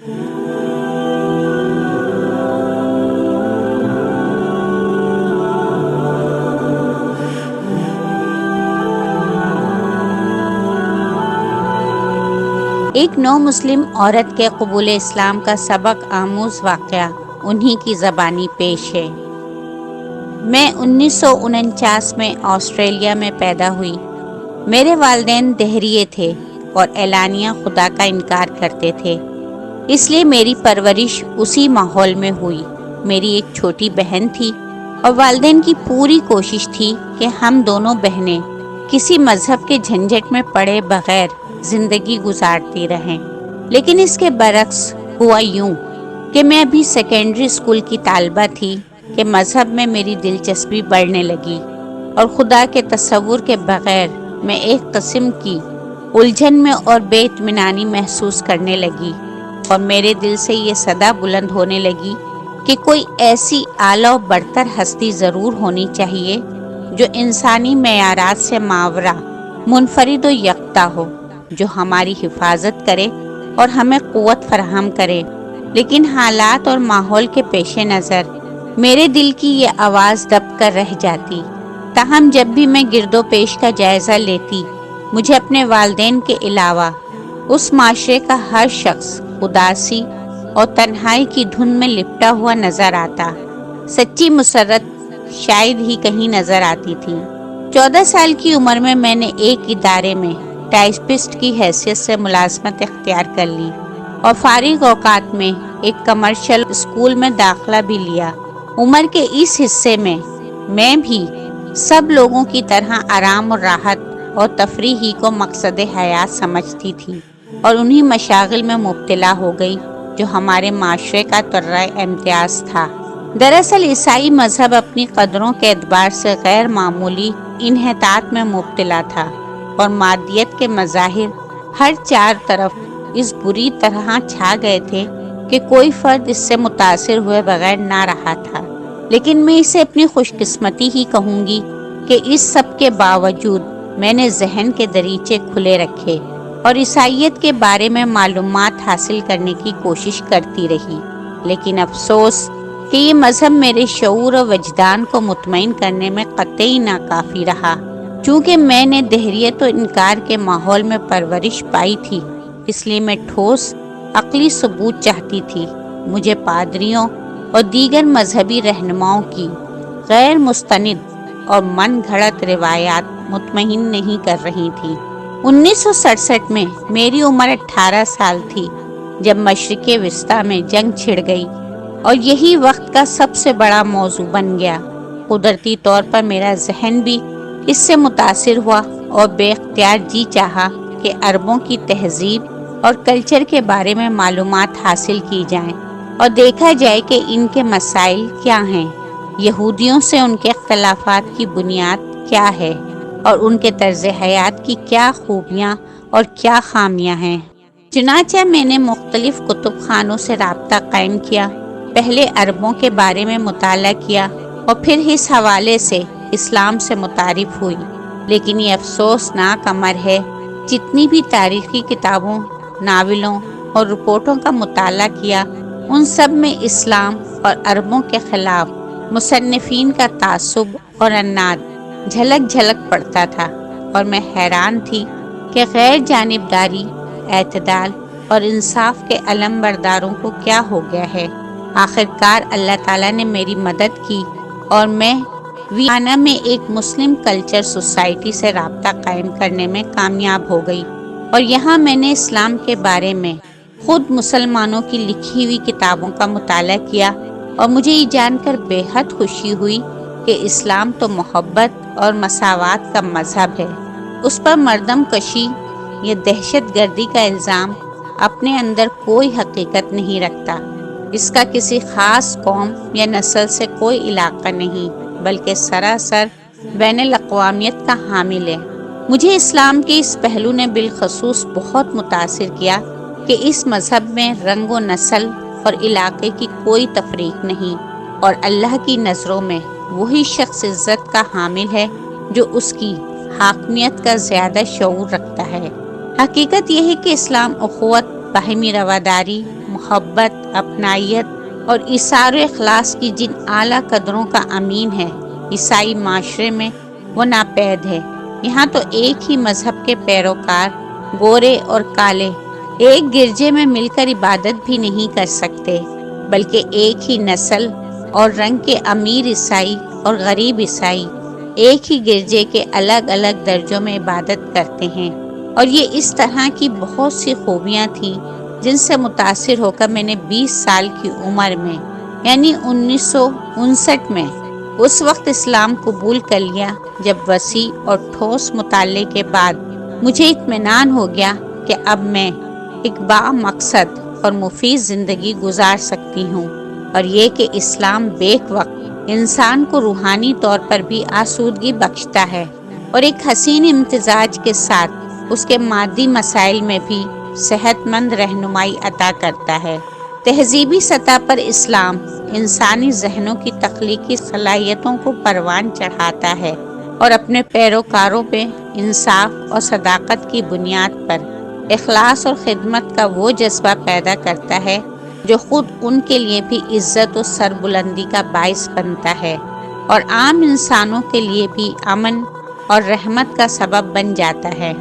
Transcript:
ایک نو مسلم عورت کے قبول اسلام کا سبق آموز واقعہ انہی کی زبانی پیش ہے۔ میں 1949 میں آسٹریلیا میں پیدا ہوئی۔ میرے والدین دہریے تھے اور اعلانیہ خدا کا انکار کرتے تھے، اس لیے میری پرورش اسی ماحول میں ہوئی۔ میری ایک چھوٹی بہن تھی اور والدین کی پوری کوشش تھی کہ ہم دونوں بہنیں کسی مذہب کے جھنجٹ میں پڑے بغیر زندگی گزارتی رہیں، لیکن اس کے برعکس ہوا یوں کہ میں ابھی سیکنڈری اسکول کی طالبہ تھی کہ مذہب میں میری دلچسپی بڑھنے لگی اور خدا کے تصور کے بغیر میں ایک قسم کی الجھن میں اور بے اطمینانی محسوس کرنے لگی، اور میرے دل سے یہ صدا بلند ہونے لگی کہ کوئی ایسی اعلیٰ و برتر ہستی ضرور ہونی چاہیے جو انسانی معیارات سے ماورا منفرد و یکتا ہو، جو ہماری حفاظت کرے اور ہمیں قوت فراہم کرے۔ لیکن حالات اور ماحول کے پیش نظر میرے دل کی یہ آواز دب کر رہ جاتی۔ تاہم جب بھی میں گرد و پیش کا جائزہ لیتی، مجھے اپنے والدین کے علاوہ اس معاشرے کا ہر شخص اداسی اور تنہائی کی دھن میں لپٹا ہوا نظر آتا۔ سچی مسرت شاید ہی کہیں نظر آتی تھی۔ 14 سال کی عمر میں میں نے ایک ادارے میں ٹائپسٹ کی حیثیت سے ملازمت اختیار کر لی اور فارغ اوقات میں ایک کمرشل اسکول میں داخلہ بھی لیا۔ عمر کے اس حصے میں بھی سب لوگوں کی طرح آرام اور راحت اور تفریح ہی کو مقصد حیات سمجھتی تھی اور انہی مشاغل میں مبتلا ہو گئی جو ہمارے معاشرے کا طرۂ امتیاز تھا۔ دراصل عیسائی مذہب اپنی قدروں کے اعتبار سے غیر معمولی انحطاط میں مبتلا تھا اور مادیت کے مظاہر ہر چار طرف اس بری طرح چھا گئے تھے کہ کوئی فرد اس سے متاثر ہوئے بغیر نہ رہا تھا۔ لیکن میں اسے اپنی خوش قسمتی ہی کہوں گی کہ اس سب کے باوجود میں نے ذہن کے دریچے کھلے رکھے اور عیسائیت کے بارے میں معلومات حاصل کرنے کی کوشش کرتی رہی۔ لیکن افسوس کہ یہ مذہب میرے شعور و وجدان کو مطمئن کرنے میں قطعی ناکافی رہا۔ چونکہ میں نے دہریت و انکار کے ماحول میں پرورش پائی تھی، اس لیے میں ٹھوس عقلی ثبوت چاہتی تھی۔ مجھے پادریوں اور دیگر مذہبی رہنماؤں کی غیر مستند اور من گھڑت روایات مطمئن نہیں کر رہی تھی۔ 1967 میں میری عمر 18 سال تھی جب مشرق وسطیٰ میں جنگ چھڑ گئی اور یہی وقت کا سب سے بڑا موضوع بن گیا۔ قدرتی طور پر میرا ذہن بھی اس سے متاثر ہوا اور بے اختیار جی چاہا کہ عربوں کی تہذیب اور کلچر کے بارے میں معلومات حاصل کی جائیں اور دیکھا جائے کہ ان کے مسائل کیا ہیں، یہودیوں سے ان کے اختلافات کی بنیاد کیا ہے اور ان کے طرز حیات کی کیا خوبیاں اور کیا خامیاں ہیں۔ چنانچہ میں نے مختلف کتب خانوں سے رابطہ قائم کیا، پہلے عربوں کے بارے میں مطالعہ کیا اور پھر اس حوالے سے اسلام سے متعارف ہوئی۔ لیکن یہ افسوسناک امر ہے، جتنی بھی تاریخی کتابوں، ناولوں اور رپورٹوں کا مطالعہ کیا، ان سب میں اسلام اور عربوں کے خلاف مصنفین کا تعصب اور عناد جھلک جھلک پڑتا تھا، اور میں حیران تھی کہ غیر جانبداری، اعتدال اور انصاف کے علم برداروں کو کیا ہو گیا ہے۔ آخرکار اللہ تعالیٰ نے میری مدد کی اور میں ویانا میں ایک مسلم کلچر سوسائٹی سے رابطہ قائم کرنے میں کامیاب ہو گئی، اور یہاں میں نے اسلام کے بارے میں خود مسلمانوں کی لکھی ہوئی کتابوں کا مطالعہ کیا، اور مجھے یہ جان کر بے حد خوشی ہوئی کہ اسلام تو محبت اور مساوات کا مذہب ہے۔ اس پر مردم کشی یا دہشت گردی کا الزام اپنے اندر کوئی حقیقت نہیں رکھتا۔ اس کا کسی خاص قوم یا نسل سے کوئی علاقہ نہیں، بلکہ سراسر بین الاقوامیت کا حامل ہے۔ مجھے اسلام کے اس پہلو نے بالخصوص بہت متاثر کیا کہ اس مذہب میں رنگ و نسل اور علاقے کی کوئی تفریق نہیں، اور اللہ کی نظروں میں وہی شخص عزت کا حامل ہے جو اس کی حاکمیت کا زیادہ شعور رکھتا ہے۔ حقیقت یہ ہے کہ اسلام اخوت، باہمی رواداری، محبت، اپنائیت اور ایثار و اخلاص کی جن اعلیٰ قدروں کا امین ہے، عیسائی معاشرے میں وہ ناپید ہے۔ یہاں تو ایک ہی مذہب کے پیروکار، گورے اور کالے، ایک گرجے میں مل کر عبادت بھی نہیں کر سکتے، بلکہ ایک ہی نسل اور رنگ کے امیر عیسائی اور غریب عیسائی ایک ہی گرجے کے الگ الگ درجوں میں عبادت کرتے ہیں۔ اور یہ اس طرح کی بہت سی خوبیاں تھیں جن سے متاثر ہو کر میں نے 20 سال کی عمر میں، یعنی 1959 میں، اس وقت اسلام قبول کر لیا جب وسیع اور ٹھوس مطالعے کے بعد مجھے اطمینان ہو گیا کہ اب میں ایک بامقصد اور مفید زندگی گزار سکتی ہوں، اور یہ کہ اسلام بیک وقت انسان کو روحانی طور پر بھی آسودگی بخشتا ہے اور ایک حسین امتزاج کے ساتھ اس کے مادی مسائل میں بھی صحت مند رہنمائی عطا کرتا ہے۔ تہذیبی سطح پر اسلام انسانی ذہنوں کی تخلیقی صلاحیتوں کو پروان چڑھاتا ہے اور اپنے پیروکاروں پہ انصاف اور صداقت کی بنیاد پر اخلاص اور خدمت کا وہ جذبہ پیدا کرتا ہے جو خود ان کے لیے بھی عزت و سربلندی کا باعث بنتا ہے اور عام انسانوں کے لیے بھی امن اور رحمت کا سبب بن جاتا ہے۔